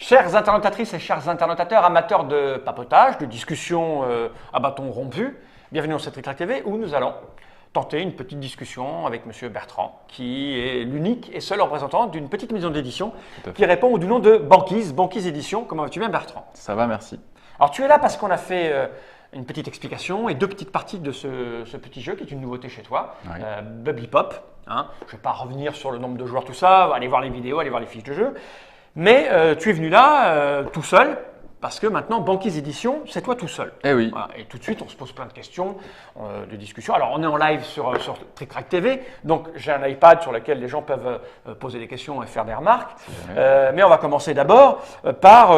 Chères internautatrices et chers internautateurs, amateurs de papotage, de discussion à bâton rompu, bienvenue dans cette Trick TV où nous allons tenter une petite discussion avec Monsieur Bertrand, qui est l'unique et seul représentant d'une petite maison d'édition qui répond du nom de Banquise, Banquise Édition. Comment vas-tu bien, Bertrand? Ça va, merci. Alors tu es là parce qu'on a fait une petite explication et deux petites parties de ce petit jeu qui est une nouveauté chez toi, Oui. Bubbly Pop. Hein. Je ne vais pas revenir sur le nombre de joueurs, tout ça, allez voir les vidéos, allez voir les fiches de jeu. Mais tu es venu là tout seul, parce que maintenant, Banquise Édition, c'est toi tout seul. Eh oui. Voilà. Et tout de suite, on se pose plein de questions, de discussions. Alors, on est en live sur Trick TV, donc j'ai un iPad sur lequel les gens peuvent poser des questions et faire des remarques. Mais on va commencer d'abord par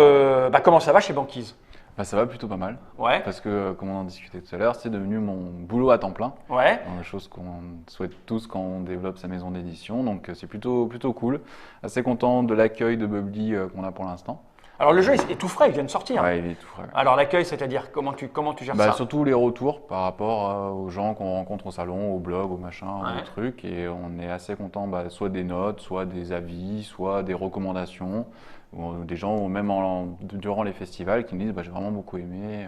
comment ça va chez Banquise. Bah, ça va plutôt pas mal. Ouais. Parce que, comme on en discutait tout à l'heure, c'est devenu mon boulot à temps plein. Ouais. Chose qu'on souhaite tous quand on développe sa maison d'édition. Donc, c'est plutôt cool. Assez content de l'accueil de Bubbly qu'on a pour l'instant. Alors, le jeu est tout frais, il vient de sortir. Ouais, il est tout frais. Alors, l'accueil, c'est-à-dire comment tu gères ça? Surtout les retours par rapport aux gens qu'on rencontre au salon, au blog, au machin, Ouais. au truc. Et on est assez content, soit des notes, soit des avis, soit des recommandations. Ou des gens, même durant les festivals, qui nous disent j'ai vraiment beaucoup aimé.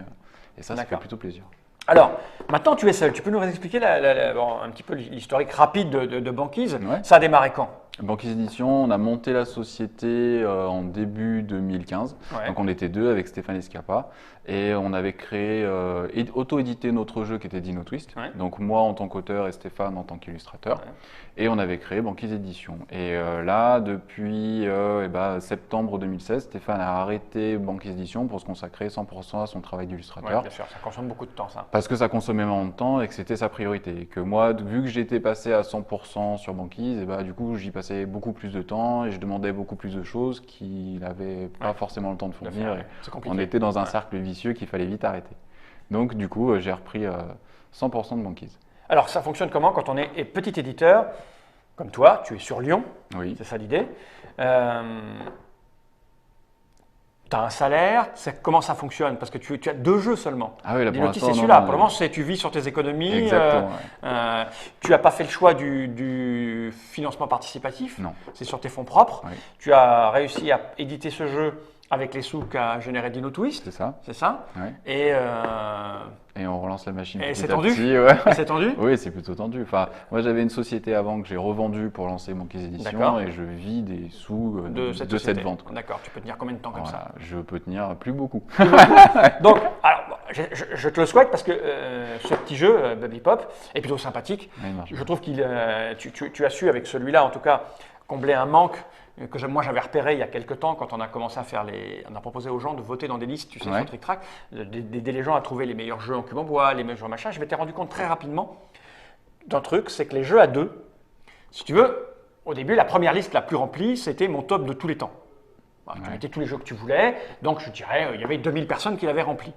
Et ça fait D'accord. plutôt plaisir. Alors, maintenant tu es seul, tu peux nous expliquer un petit peu l'historique rapide de Banquise. Ouais. Ça a démarré quand? Banquise Édition, on a monté la société en début 2015. Ouais. Donc on était deux avec Stéphane Escapa. Et on avait créé, auto-édité notre jeu qui était Dino Twist. Ouais. Donc moi en tant qu'auteur et Stéphane en tant qu'illustrateur. Ouais. Et on avait créé Banquise Édition. Et là, depuis septembre 2016, Stéphane a arrêté Banquise Édition pour se consacrer 100% à son travail Ouais, d'illustrateur. bien sûr, ça consomme beaucoup de temps ça. Parce que ça consommait énormément de temps et que c'était sa priorité. Et que moi, vu que j'étais passé à 100% sur Banquise, du coup, j'y passais beaucoup plus de temps et je demandais beaucoup plus de choses qu'il n'avait pas forcément le temps de fournir. Et C'est compliqué. on était dans un cercle vicieux qu'il fallait vite arrêter. Donc, du coup, j'ai repris 100% de Banquise. Alors, ça fonctionne comment quand on est petit éditeur, comme toi, tu es sur Lyon, Oui. c'est ça l'idée. Tu as un salaire, comment ça fonctionne? Parce que tu as deux jeux seulement. Ah oui, là, pour Dino Twist, l'instant, c'est non, celui-là. non, Pour le moment, tu vis sur tes économies. Exactement, Tu n'as pas fait le choix du financement participatif. Non. C'est sur tes fonds propres. Oui. Tu as réussi à éditer ce jeu avec les sous qu'a généré Dino Twist. C'est ça. C'est ça. Ouais. Et Et on relance la machine Et petit c'est à tendu petit. Ouais. c'est tendu? Oui, c'est plutôt tendu. Enfin, moi, j'avais une société avant que j'ai revendue pour lancer Banquise D'accord. Édition et je vis des sous de cette vente. quoi. D'accord. Tu peux tenir combien de temps comme ça? Voilà, je peux tenir plus beaucoup. Donc, alors, je te le souhaite parce que ce petit jeu, Bubbly Pop, est plutôt sympathique. Ouais, il marche Je trouve qu'il, tu as su avec celui-là, en tout cas, combler un manque que moi j'avais repéré il y a quelques temps quand on a commencé à faire on a proposé aux gens de voter dans des listes, tu sais, Ouais. sur Trick Track, d'aider les gens à trouver les meilleurs jeux en cube en bois, les meilleurs jeux en machin. Je m'étais rendu compte très rapidement d'un truc, c'est que les jeux à deux, si tu veux, au début, la première liste la plus remplie, c'était mon top de tous les temps. Voilà, tu Ouais. mettais tous les jeux que tu voulais, donc je dirais, il y avait 2000 personnes qui l'avaient rempli.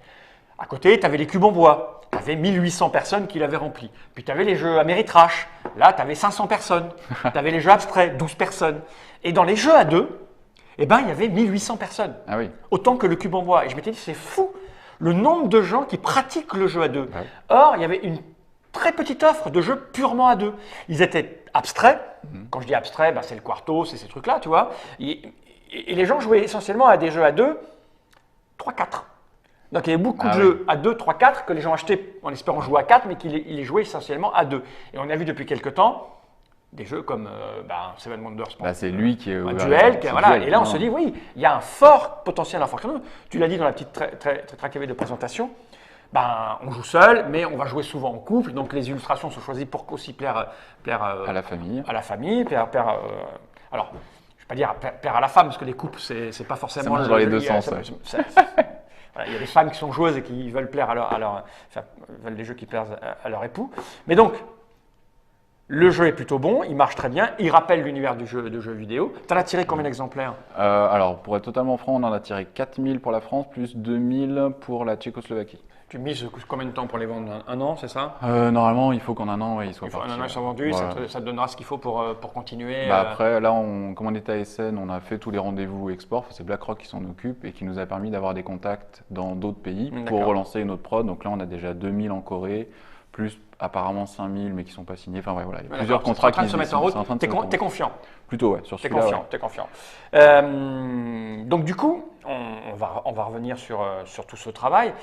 À côté, tu avais les cubes en bois, tu avais 1800 personnes qui l'avaient rempli. Puis tu avais les jeux Ameritrash, là tu avais 500 personnes. Tu avais les jeux abstraits, 12 personnes. Et dans les jeux à deux, il y avait 1800 personnes, Ah oui. autant que le cube en bois. Et je m'étais dit, c'est fou le nombre de gens qui pratiquent le jeu à deux. Ouais. Or, il y avait une très petite offre de jeux purement à deux. Ils étaient abstraits. Quand je dis abstrait, c'est le Quarto, c'est ces trucs-là, tu vois. Et les gens jouaient essentiellement à des jeux à deux, 3-4. Donc il y avait beaucoup de jeux à 2, 3, 4 que les gens achetaient en espérant jouer à 4, mais qu'ils les jouaient essentiellement à 2. Et on a vu depuis quelques temps des jeux comme Seven Wonders. C'est lui qui est Un ouvert. duel, C'est voilà. Duel. Et là, on Non. se dit, oui, il y a un fort potentiel informationnel. Tu l'as dit dans la petite track de présentation. On joue seul, mais on va jouer souvent en couple. Donc les illustrations sont choisies pour aussi plaire À la famille. à la famille, alors, je ne vais pas dire plaire à la femme, parce que les couples, c'est pas forcément. Ça marche dans les deux sens. Voilà, il y a des femmes qui sont joueuses et qui veulent plaire veulent des jeux qui plaisent à leur époux. Mais donc, le jeu est plutôt bon, il marche très bien, il rappelle l'univers de jeux vidéo. Tu en as tiré combien d'exemplaires? Alors, pour être totalement franc, on en a tiré 4000 pour la France, plus 2000 pour la Tchécoslovaquie. Tu mises combien de temps pour les vendre? Un an, c'est ça? Normalement, il faut qu'en un an, ils soient Il faut partis. un an, ils sont vendus, Voilà. ça te donnera ce qu'il faut pour continuer. Après, là, comme on était à Essen, on a fait tous les rendez-vous export. C'est BlackRock qui s'en occupe et qui nous a permis d'avoir des contacts dans d'autres pays D'accord. pour relancer une autre prod. Donc là, on a déjà 2000 en Corée, plus apparemment 5000 mais qui ne sont pas signés. Enfin ouais, voilà, il y a Ouais, plusieurs d'accord, contrats c'est en train de qui se mettre en route. c'est en train de T'es se mettre en route. confiant. Plutôt, ouais, sur T'es celui-là. confiant, Ouais. t'es confiant. Donc du coup, on va revenir sur tout ce travail.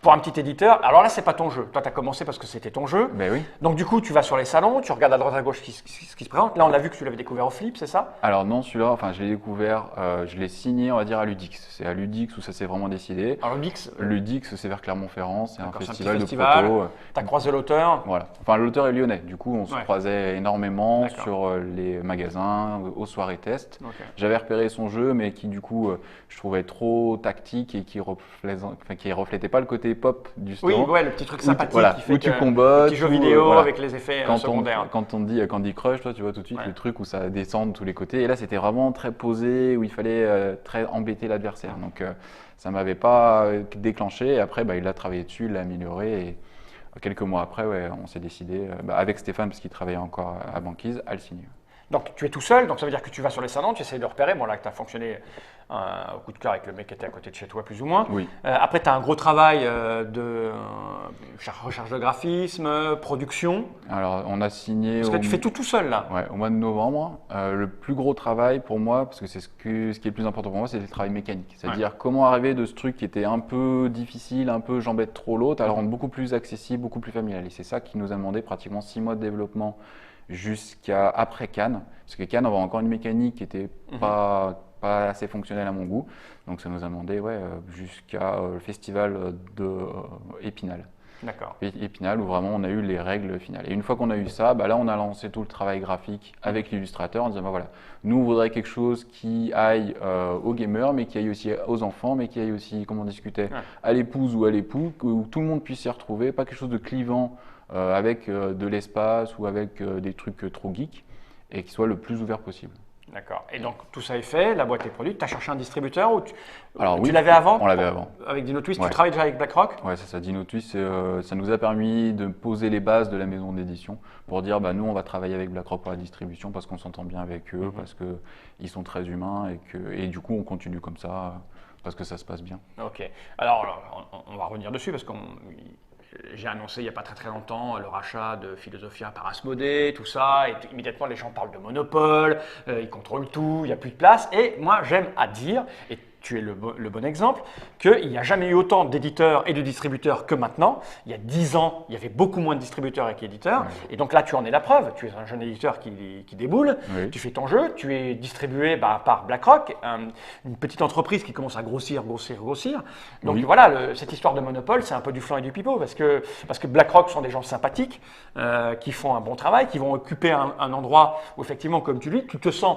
Pour un petit éditeur, alors là, c'est pas ton jeu. Toi, tu as commencé parce que c'était ton jeu. Ben oui. Donc du coup, tu vas sur les salons, tu regardes à droite à gauche ce qui se présente. Là, on a vu que tu l'avais découvert au Flip, c'est ça? Alors non, celui-là, enfin, je l'ai découvert, je l'ai signé, on va dire, à Ludix. C'est à Ludix où ça s'est vraiment décidé. Alors Ludix, Ludix, c'est vers Clermont-Ferrand, c'est un d'accord, c'est un petit festival de festival. proto. tu as croisé l'auteur. Voilà. Enfin, l'auteur est lyonnais. Du coup, on se Ouais. croisait énormément D'accord. sur les magasins, aux soirées test. Ok. J'avais repéré son jeu, mais qui du coup, je trouvais trop tactique et qui reflétait pas le côté pop du store. Oui, ouais, le petit truc sympathique Voilà, qui fait où tu que combattes, le petit jeu où, vidéo voilà. avec les effets Quand secondaires. quand on dit Candy Crush, toi, tu vois tout de suite Ouais. le truc où ça descend de tous les côtés. Et là, c'était vraiment très posé, où il fallait très embêter l'adversaire. Donc, ça m'avait pas déclenché. Et après, il a travaillé dessus, il l'a amélioré. Et quelques mois après, ouais, on s'est décidé, avec Stéphane, parce qu'il travaillait encore à Banquise, à le signer. Donc tu es tout seul, donc ça veut dire que tu vas sur les salons, tu essayes de repérer. Bon là, tu as fonctionné au coup de cœur avec le mec qui était à côté de chez toi, plus ou moins. Oui. Après, tu as un gros travail de recherche de graphisme, production. Alors, on a signé. Parce que tu fais tout seul là. Ouais, au mois de novembre. Le plus gros travail pour moi, parce que c'est ce qui est le plus important pour moi, c'est le travail mécanique. C'est-à-dire comment arriver de ce truc qui était un peu difficile, un peu j'embête trop l'autre, à le rendre beaucoup plus accessible, beaucoup plus familial. Et c'est ça qui nous a demandé pratiquement 6 mois de développement jusqu'à après Cannes. Parce que Cannes avait encore une mécanique qui n'était pas assez fonctionnelle à mon goût. Donc ça nous a demandé jusqu'à le festival de Épinal. D'accord. Épinal, où vraiment on a eu les règles finales. Et une fois qu'on a eu ça, là on a lancé tout le travail graphique avec l'illustrateur en disant voilà, nous on voudrait quelque chose qui aille aux gamers, mais qui aille aussi aux enfants, mais qui aille aussi, comme on discutait, à l'épouse ou à l'époux, où tout le monde puisse s'y retrouver, pas quelque chose de clivant avec de l'espace ou avec des trucs trop geeks, et qui soit le plus ouvert possible. D'accord. Et donc tout ça est fait, la boîte est produite. Tu as cherché un distributeur ou tu Oui, l'avais avant? On l'avait avant. Avec DinoTwist, Ouais. tu travailles déjà avec BlackRock? Ouais, c'est ça. DinoTwist, ça nous a permis de poser les bases de la maison d'édition pour dire nous on va travailler avec BlackRock pour la distribution parce qu'on s'entend bien avec eux, parce qu'ils sont très humains et du coup on continue comme ça parce que ça se passe bien. Ok. Alors on va revenir dessus parce que j'ai annoncé il n'y a pas très longtemps le rachat de Philosophia par Asmodée, tout ça, et immédiatement les gens parlent de monopole, ils contrôlent tout, il n'y a plus de place. Et moi j'aime à dire, et tu es le bon exemple, qu'il n'y a jamais eu autant d'éditeurs et de distributeurs que maintenant. Il y a 10 ans, il y avait beaucoup moins de distributeurs et d'éditeurs. Et donc là, tu en es la preuve. Tu es un jeune éditeur qui déboule, tu fais ton jeu, tu es distribué par BlackRock, une petite entreprise qui commence à grossir. Donc voilà, cette histoire de monopole, c'est un peu du flan et du pipeau, parce que BlackRock sont des gens sympathiques, qui font un bon travail, qui vont occuper un endroit où effectivement, comme tu dis, tu te sens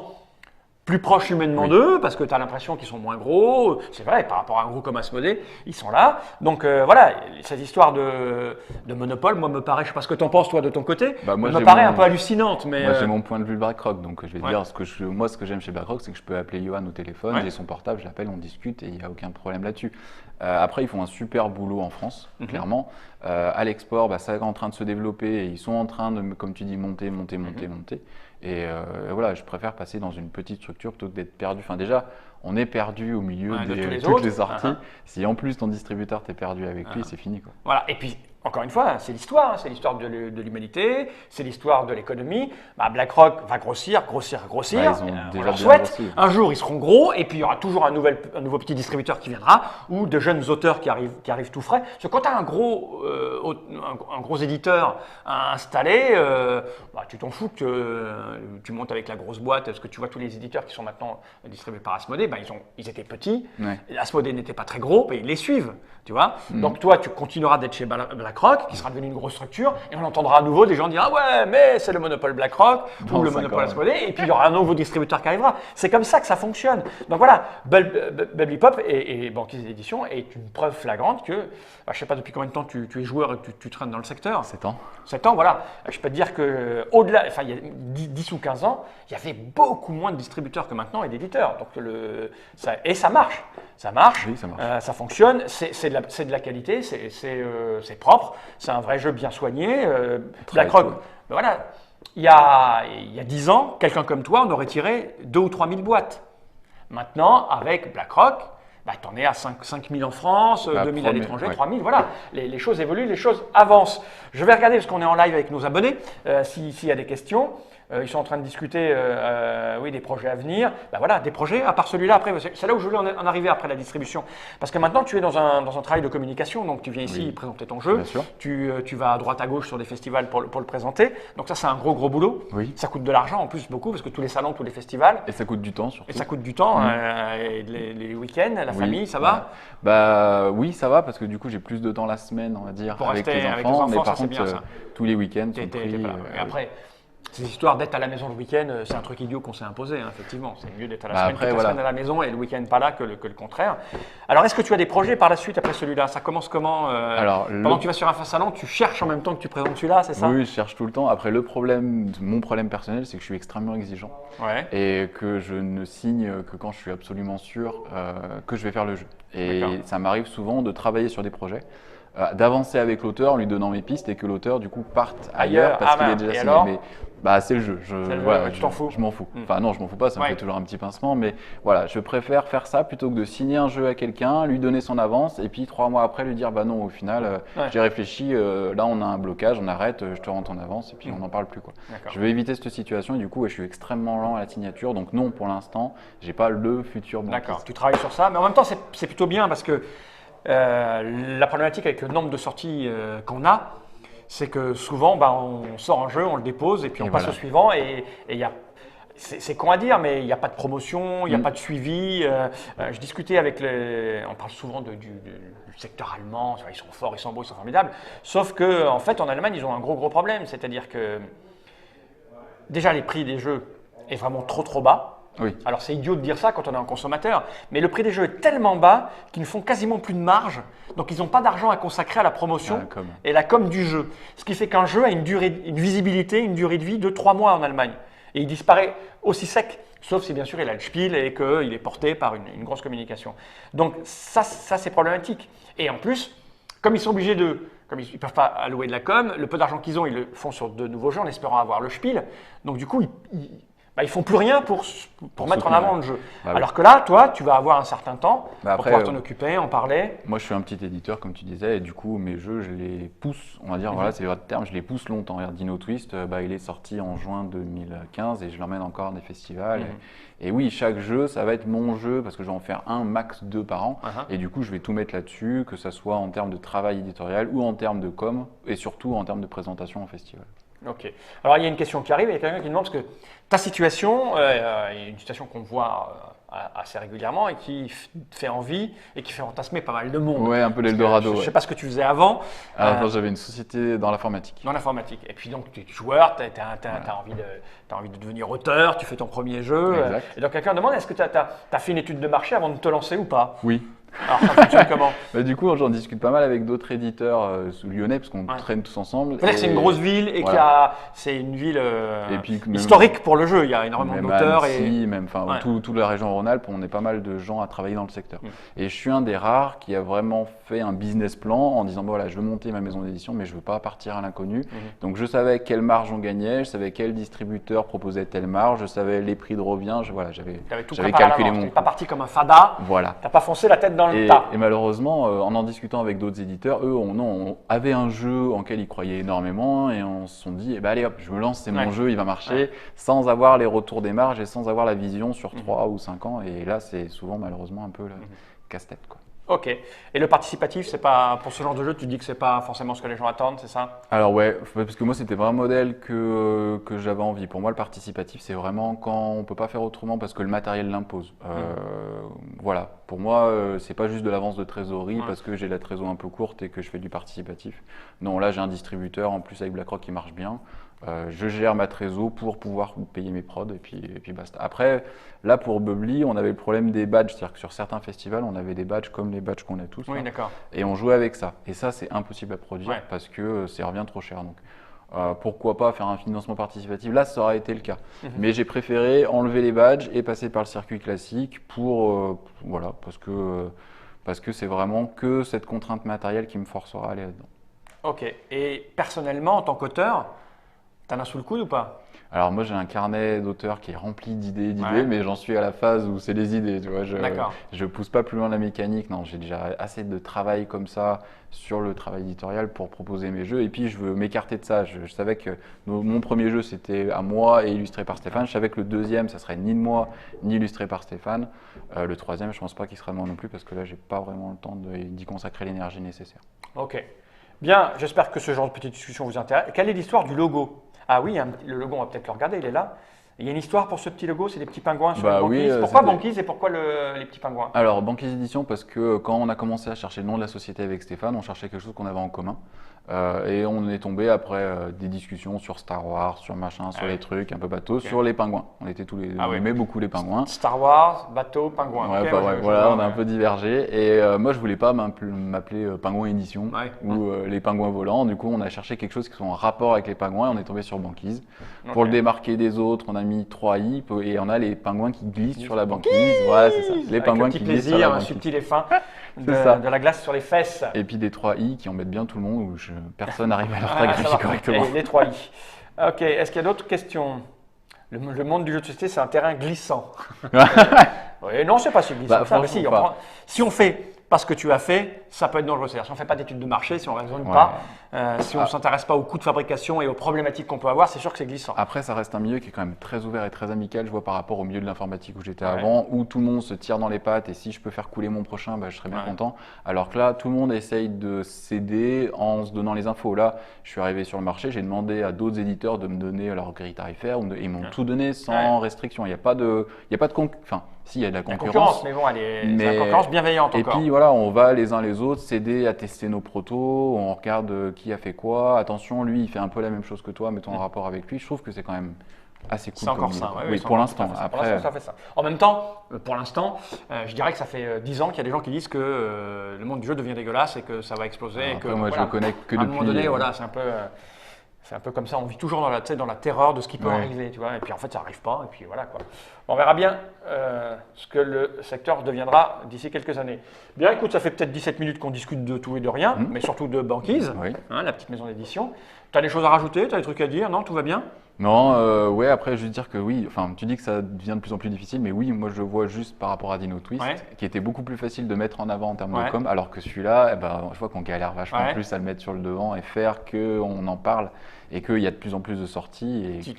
plus proche humainement d'eux, parce que tu as l'impression qu'ils sont moins gros. C'est vrai, par rapport à un gros comme Asmodée, ils sont là. Donc voilà, cette histoire de monopole, moi, me paraît, je ne sais pas ce que tu en penses, toi, de ton côté, me paraît un peu hallucinante. Mais moi, j'ai mon point de vue BlackRock, donc je vais te dire, moi, ce que j'aime chez BlackRock, c'est que je peux appeler Johan au téléphone, j'ai son portable, je l'appelle, on discute, et il n'y a aucun problème là-dessus. Après, ils font un super boulot en France, clairement. À l'export, ça est en train de se développer, et ils sont en train de, comme tu dis, monter. Et voilà, je préfère passer dans une petite structure plutôt que d'être perdu. Enfin, déjà, on est perdu au milieu de toutes les sorties. Si en plus ton distributeur t'es perdu avec lui, c'est fini, quoi. Voilà, et puis encore une fois, c'est l'histoire de l'humanité, c'est l'histoire de l'économie. BlackRock va grossir. On leur souhaite. Un jour, ils seront gros, et puis il y aura toujours un nouveau petit distributeur qui viendra, ou de jeunes auteurs qui arrivent tout frais. Parce que quand tu as un gros éditeur installé, tu t'en fous que tu montes avec la grosse boîte. Parce que tu vois tous les éditeurs qui sont maintenant distribués par Asmodée, ils étaient petits. Asmodée n'était pas très gros, mais ils les suivent. Tu vois. Donc toi, tu continueras d'être chez BlackRock, qui sera devenu une grosse structure, et on entendra à nouveau des gens dire ah ouais, mais c'est le monopole BlackRock ou le monopole Asmodée, et puis il y aura un nouveau distributeur qui arrivera. C'est comme ça que ça fonctionne. Donc voilà, Bubbly Pop et Banquise d'édition est une preuve flagrante que, je ne sais pas depuis combien de temps tu es joueur et que tu traînes dans le secteur. 7 ans. 7 ans, voilà. Je peux te dire qu'au-delà, il y a 10 ou 15 ans, il y avait beaucoup moins de distributeurs que maintenant et d'éditeurs. Donc ça marche. Ça marche, oui, ça marche. Ça fonctionne, c'est de la qualité, c'est propre, c'est un vrai jeu bien soigné. BlackRock, cool. Voilà, il y a 10 ans, quelqu'un comme toi, on aurait tiré 2 ou 3 000 boîtes. Maintenant, avec BlackRock, bah, tu en es à 5 000 en France, Bah, 2 000 à l'étranger, ouais. 3 000, voilà. Les choses évoluent, les choses avancent. Je vais regarder, parce qu'on est en live avec nos abonnés, s'il y a des questions. Ils sont en train de discuter oui, des projets à venir. Ben voilà, des projets, à part celui-là, après, c'est là où je voulais en arriver après la distribution. Parce que maintenant, tu es dans un travail de communication, donc tu viens ici Oui. présenter ton jeu, Bien sûr. tu vas à droite à gauche sur des festivals pour le présenter. Donc ça, c'est un gros boulot. Oui. Ça coûte de l'argent en plus beaucoup, parce que tous les salons, tous les festivals, Et ça coûte du temps surtout. et ça coûte du temps, et les week-ends, la Oui, famille, ça voilà. va? Bah oui, ça va parce que du coup j'ai plus de temps la semaine, on va dire, Pour avec rester les avec enfants. les Mais enfants, par ça, c'est contre, bien, ça. tous les week-ends sont T'es pris. pas là. Et après, ces histoires d'être à la maison le week-end, c'est un truc idiot qu'on s'est imposé, hein, effectivement. C'est mieux d'être à la Bah semaine, après, toute la voilà. semaine à la maison et le week-end pas là que le contraire. Alors, est-ce que tu as des projets par la suite après celui-là? Ça commence comment Alors, pendant que tu vas sur un salon, tu cherches en même temps que tu présentes celui-là, c'est ça? oui, je cherche tout le temps. Après, mon problème personnel, c'est que je suis extrêmement exigeant Ouais. et que je ne signe que quand je suis absolument sûr que je vais faire le jeu. Et D'accord. ça m'arrive souvent de travailler sur des projets, d'avancer avec l'auteur en lui donnant mes pistes et que l'auteur du coup parte ailleurs parce qu'il est déjà Et signé. alors Mais bah, c'est le jeu. le jeu, Voilà, tu t'en fous. je m'en fous. Mm. Enfin non, je m'en fous pas, ça me Ouais. fait toujours un petit pincement. Mais voilà, je préfère faire ça plutôt que de signer un jeu à quelqu'un, lui donner son avance et puis 3 mois après lui dire bah non, au final, Ouais. j'ai réfléchi, là on a un blocage, on arrête, je te rends ton avance et puis on n'en parle plus, quoi. D'accord. Je veux éviter cette situation et du coup ouais, je suis extrêmement lent à la signature. Donc non, pour l'instant, j'ai pas le futur banquiste. D'accord, tu travailles sur ça, mais en même temps, c'est plutôt bien parce que la problématique avec le nombre de sorties qu'on a, c'est que souvent, bah, on sort un jeu, on le dépose et puis on Et passe voilà. au suivant et il y a. C'est con à dire, mais il n'y a pas de promotion, il n'y a pas de suivi. Je discutais avec on parle souvent du secteur allemand, ils sont forts, ils sont beaux, ils sont formidables. Sauf que, en fait, en Allemagne, ils ont un gros problème, c'est-à-dire que déjà les prix des jeux est vraiment trop bas. Oui. Alors c'est idiot de dire ça quand on est un consommateur, mais le prix des jeux est tellement bas qu'ils ne font quasiment plus de marge, donc ils n'ont pas d'argent à consacrer à la promotion Ah, com. et la com du jeu. Ce qui fait qu'un jeu a une visibilité, une durée de vie de 3 mois en Allemagne. Et il disparaît aussi sec, sauf si bien sûr il a le spiel et qu'il est porté par une grosse communication. Donc ça c'est problématique. Et en plus, comme ils sont obligés comme ils ne peuvent pas allouer de la com, le peu d'argent qu'ils ont, ils le font sur de nouveaux jeux en espérant avoir le spiel. Donc du coup, ils font plus rien pour mettre en soutenir, avant ouais. le jeu. Bah oui. Alors que là, toi, tu vas avoir un certain temps Bah pour après, pouvoir t'en occuper, en parler. Moi, je suis un petit éditeur, comme tu disais, et du coup, mes jeux, je les pousse, on va dire, voilà, c'est le terme, je les pousse longtemps. Regarde, Dino Twist, il est sorti en juin 2015 et je l'emmène encore à des festivals. Et oui, chaque jeu, ça va être mon jeu parce que je vais en faire un, max 2 par an. Et du coup, je vais tout mettre là-dessus, que ce soit en termes de travail éditorial ou en termes de com, et surtout en termes de présentation en festival. Ok. Alors, il y a une question qui arrive, il y a quelqu'un qui demande, parce que ta situation, est une situation qu'on voit assez régulièrement et qui fait envie et qui fait fantasmer pas mal de monde. Ouais, un peu Parce que l'Eldorado. Je ne Ouais. sais pas ce que tu faisais avant. Alors, j'avais une société dans l'informatique. Dans l'informatique. Et puis donc, tu es joueur, tu as envie de devenir auteur, tu fais ton premier jeu. Exact. Et donc, quelqu'un demande, est-ce que tu as fait une étude de marché avant de te lancer ou pas? Oui. Alors, ça fonctionne comment? Bah, du coup, j'en discute pas mal avec d'autres éditeurs lyonnais, parce qu'on traîne tous ensemble. C'est-à-dire que c'est une grosse ville et voilà. c'est une ville Et puis, même- historique pour le jeu. Il y a énormément Même d'auteurs. Annecy, même, enfin, Ouais. toute la région Rhône-Alpes, on est pas mal de gens à travailler dans le secteur. Et je suis un des rares qui a vraiment fait un business plan en disant, voilà, je veux monter ma maison d'édition, mais je veux pas partir à l'inconnu. Donc, je savais quelle marge on gagnait, je savais quel distributeur proposait telle marge, je savais les prix de revient, voilà, j'avais tout j'avais préparé à calculé l'avance. mon Tu n'es pas coût. parti comme un fada. Voilà. Tu n'as pas foncé la tête dans le Et tas. malheureusement, en discutant avec d'autres éditeurs, eux, on avait un jeu en lequel ils croyaient énormément et on se sont dit, eh ben, allez hop, je me lance, c'est mon jeu, il va marcher, sans avoir les retours des marges et sans avoir la vision sur 3 ou 5 ans. Et là, c'est souvent malheureusement un peu le casse-tête, quoi. Ok. Et le participatif, c'est pas pour ce genre de jeu, tu dis que c'est pas forcément ce que les gens attendent, c'est ça? Alors ouais, parce que moi c'était vraiment un modèle que j'avais envie. Pour moi le participatif c'est vraiment quand on peut pas faire autrement parce que le matériel l'impose. Voilà, pour moi c'est pas juste de l'avance de trésorerie parce que j'ai la trésorerie un peu courte et que je fais du participatif. Non, là j'ai un distributeur en plus avec BlackRock qui marche bien. Je gère ma trésor pour pouvoir payer mes prods et puis basta. Après, là pour Bubbly, on avait le problème des badges, c'est-à-dire que sur certains festivals, on avait des badges comme les badges qu'on a tous. Oui, là, d'accord. et on jouait avec ça. Et ça, c'est impossible à produire Ouais. parce que ça revient trop cher. Donc, pourquoi pas faire un financement participatif? Là, ça aurait été le cas. Mais j'ai préféré enlever les badges et passer par le circuit classique voilà, parce que c'est vraiment que cette contrainte matérielle qui me forcera à aller là-dedans. Ok. Et personnellement, en tant qu'auteur, T'en as sous le coude ou pas? Alors moi j'ai un carnet d'auteur qui est rempli d'idées, Ouais. mais j'en suis à la phase où c'est les idées, tu vois. D'accord. Je pousse pas plus loin la mécanique, non, j'ai déjà assez de travail comme ça sur le travail éditorial pour proposer mes jeux. Et puis je veux m'écarter de ça. Je savais que mon premier jeu c'était à moi et illustré par Stéphane. Je savais que le deuxième ça serait ni de moi ni illustré par Stéphane. Le troisième je pense pas qu'il sera de moi non plus parce que là j'ai pas vraiment le temps d'y consacrer l'énergie nécessaire. Ok. Bien, j'espère que ce genre de petite discussion vous intéresse. Quelle est l'histoire du logo? Ah oui, le logo, on va peut-être le regarder, il est là. Il y a une histoire pour ce petit logo, c'est des petits pingouins sur Bah une oui, banquise. Pourquoi c'était- banquise et pourquoi les petits pingouins? Alors, Banquise Édition, parce que quand on a commencé à chercher le nom de la société avec Stéphane, on cherchait quelque chose qu'on avait en commun. Et on est tombé après des discussions sur Star Wars, sur machin, sur Ah les oui. trucs un peu bateau, Ok. sur les pingouins. On était tous les deux, Ah on oui. aimait beaucoup les pingouins. Star Wars, bateau, pingouin. Ouais, Ok, bah moi, ouais, je voilà, vois, on a un ouais. peu divergé. Et moi, je voulais pas m'appeler Pingouin Édition Ouais. ou les pingouins volants. Du coup, on a cherché quelque chose qui soit en rapport avec les pingouins et on est tombé sur Banquise. Pour Ok. le démarquer des autres, on a mis 3 i et on a les pingouins qui glissent sur la banquise. Voilà, c'est ça. Les Avec pingouins un petit qui glissent sur la plaisir banquise. subtil et fin de, C'est ça. de la glace sur les fesses. Et puis des 3 i qui embêtent bien tout le monde où personne n'arrive à Ah, l'orthographier ça va. correctement. Et les 3 i. Ok, est-ce qu'il y a d'autres questions? Le monde du jeu de société, c'est un terrain glissant. Oui, non, c'est pas si glissant. Bah, que ça, mais franchement si, pas. si on fait parce que tu as fait, ça peut être dangereux. C'est-à-dire, si on ne fait pas d'études de marché, si on ne raisonne Ouais. pas, si on ne Ah. s'intéresse pas aux coûts de fabrication et aux problématiques qu'on peut avoir, c'est sûr que c'est glissant. Après, ça reste un milieu qui est quand même très ouvert et très amical, je vois, par rapport au milieu de l'informatique où j'étais Ouais. avant, où tout le monde se tire dans les pattes et si je peux faire couler mon prochain, bah, je serais bien Ouais. content. Alors que là, tout le monde essaye de s'aider en se donnant les infos. Là, je suis arrivé sur le marché, j'ai demandé à d'autres éditeurs de me donner leur grille tarifaire, ils m'ont Ouais. tout donné sans restriction. Il n'y a pas de, enfin, si, il y a de la La concurrence. concurrence, mais bon, c'est Mais- la concurrence bienveillante Et encore. puis voilà, on va les uns les autres s'aider à tester nos protos, on regarde qui a fait quoi. Attention, lui, il fait un peu la même chose que toi, mettons en rapport avec lui. Je trouve que c'est quand même assez cool. C'est encore comme ça, milieu. ouais, Oui, c'est pour encore tout à l'instant. fait ça. Pour Après, l'instant, ça fait ça. En même temps, pour l'instant, je dirais que ça fait 10 ans qu'il y a des gens qui disent que le monde du jeu devient dégueulasse et que ça va exploser. et que, après, moi, je voilà, le connais que à un moment depuis. donné, voilà, c'est un peu comme ça. On vit toujours dans la terreur de ce qui peut Ouais. arriver, tu vois. Et puis en fait, ça n'arrive pas. Et puis voilà quoi. On verra bien ce que le secteur deviendra d'ici quelques années. Bien, écoute, ça fait peut-être 17 minutes qu'on discute de tout et de rien, mais surtout de Banquise, Oui. hein, la petite maison d'édition. Tu as des choses à rajouter? Tu as des trucs à dire? Non, tout va bien? Non, ouais, après, je veux dire que oui, enfin, tu dis que ça devient de plus en plus difficile, mais oui, moi, je le vois juste par rapport à Dino Twist, Ouais. qui était beaucoup plus facile de mettre en avant en termes Ouais. de com, alors que celui-là, eh ben, je vois qu'on galère vachement Ouais. plus à le mettre sur le devant et faire qu'on en parle et qu'il y a de plus en plus de sorties et Tu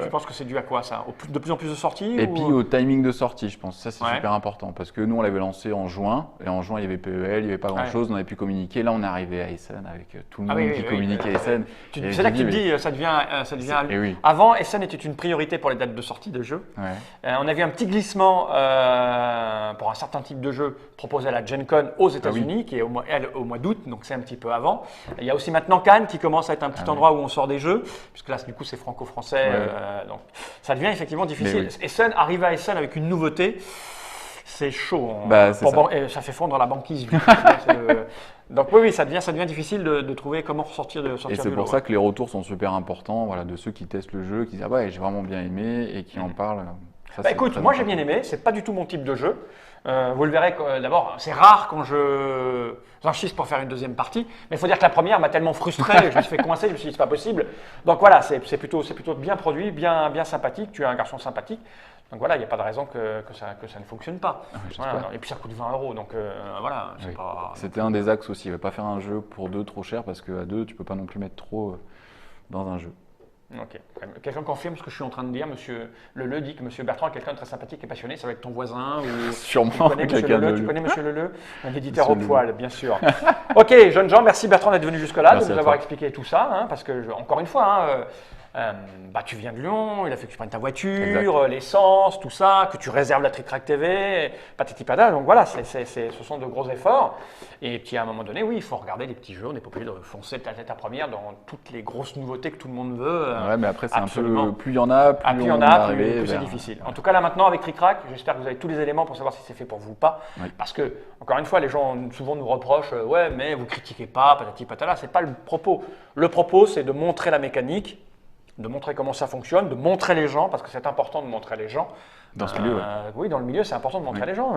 penses que c'est dû à quoi ça? De plus en plus de sorties? Et ou- puis au timing de sortie, je pense. Ça, c'est Ouais. super important parce que nous, on l'avait lancé en juin. Et en juin, il y avait PEL, il n'y avait pas grand-chose. On avait pu communiquer. Là, on est arrivé à Essen avec tout le Ah monde oui, qui oui, communique oui. à Essen. Et C'est là je que tu te mais- dis, ça devient. Et oui. Avant, Essen était une priorité pour les dates de sortie de jeux. Ouais. On a vu un petit glissement pour un certain type de jeu proposé à la Gen Con aux États-Unis, qui est au mois d'août, donc c'est un petit peu avant. Il y a aussi maintenant Cannes qui commence à être un petit endroit où on sort des jeux, puisque là, du coup, c'est franco-français. Ouais. Donc ça devient effectivement difficile. Mais oui. Essen arrive à Essen avec une nouveauté. C'est chaud. Bah, c'est ça. Et ça fait fondre la banquise. Donc oui, ça devient difficile de trouver comment sortir Et c'est du pour lot, ça que les retours sont super importants, voilà, de ceux qui testent le jeu, qui disent ah ouais, j'ai vraiment bien aimé et qui en parlent. Ça, Bah c'est écoute, très moi j'ai important. bien aimé, c'est pas du tout mon type de jeu. Vous le verrez, d'abord, c'est rare quand j'insiste pour faire une deuxième partie, mais il faut dire que la première m'a tellement frustré, je me suis fait coincer, je me suis dit c'est pas possible. Donc voilà, c'est plutôt bien produit, bien sympathique, tu es un garçon sympathique. Donc voilà, il n'y a pas de raison que ça ne fonctionne pas. j'espère. Voilà, et puis ça coûte 20 €, donc voilà, c'est Oui. pas... C'était un des axes aussi, ne pas faire un jeu pour deux trop cher parce qu'à deux, tu peux pas non plus mettre trop dans un jeu. Ok. Quelqu'un confirme ce que je suis en train de dire, monsieur Leleu dit que monsieur Bertrand est quelqu'un de très sympathique et passionné, ça va être ton voisin ou... Sûrement Tu connais monsieur quelqu'un Leleu, de tu connais monsieur Leleu, un éditeur Monsieur au poil, bien sûr. Ok, jeunes gens, merci Bertrand d'être venu jusque-là, Merci de nous à avoir toi. expliqué tout ça, hein, parce que, encore une fois, tu viens de Lyon, il a fait que tu prennes ta voiture, l'essence, tout ça, que tu réserves la Trick Track TV, patati patata, donc voilà, ce sont de gros efforts. Et puis à un moment donné, oui, il faut regarder les petits jeux, on n'est pas obligé de foncer de la tête à première dans toutes les grosses nouveautés que tout le monde veut. Ouais, mais après, c'est un absolument. peu. Plus il y en a, plus Plus il y en on a, va plus arriver c'est vers- difficile. En tout cas, là maintenant, avec Trick Track, j'espère que vous avez tous les éléments pour savoir si c'est fait pour vous ou pas. Oui. Parce que, encore une fois, les gens souvent nous reprochent ouais, mais vous critiquez pas, patati patala. C'est pas le propos. Le propos, c'est de montrer la mécanique, de montrer comment ça fonctionne, de montrer les gens, parce que c'est important de montrer les gens. Dans ce milieu, ouais. Oui, dans le milieu, c'est important de montrer Oui. à les gens.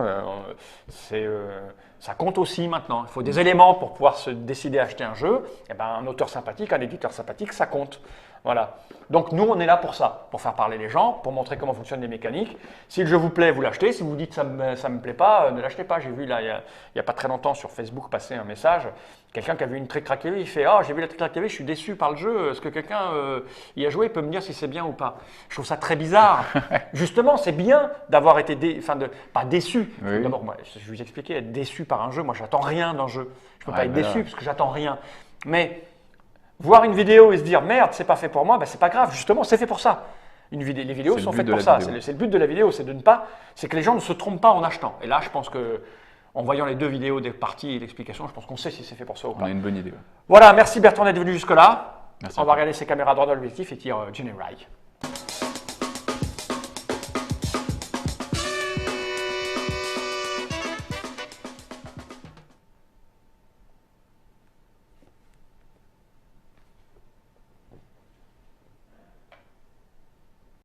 Ça compte aussi maintenant. Il faut des éléments pour pouvoir se décider à acheter un jeu. Et ben, un auteur sympathique, un éditeur sympathique, ça compte. Voilà. Donc nous, on est là pour ça, pour faire parler les gens, pour montrer comment fonctionnent les mécaniques. Si le jeu vous plaît, vous l'achetez. Si vous dites ça me plaît pas, ne l'achetez pas. J'ai vu là, il y a pas très longtemps sur Facebook passer un message. Quelqu'un qui a vu une Trick Track TV, il fait j'ai vu la Trick Track TV, je suis déçu par le jeu. Est-ce que quelqu'un y a joué, peut me dire si c'est bien ou pas? Je trouve ça très bizarre. Justement, c'est bien d'avoir été pas déçu. Oui. D'abord, moi, je vais vous expliquer, être déçu par un jeu, moi j'attends rien d'un jeu. Je peux pas être voilà. déçu parce que j'attends rien. Mais voir une vidéo et se dire merde, c'est pas fait pour moi, ben, c'est pas grave. Justement, c'est fait pour ça. Les vidéos C'est le sont but faites de pour la ça. vidéo. C'est le but de la vidéo, c'est que les gens ne se trompent pas en achetant. Et là, je pense que en voyant les deux vidéos des parties et l'explication, je pense qu'on sait si c'est fait pour ça ou On pas. a une bonne idée. Ouais. Voilà, merci Bertrand d'être venu jusque là. Merci On à va toi. regarder ces caméras droit dans l'objectif et dire Jenny Rai.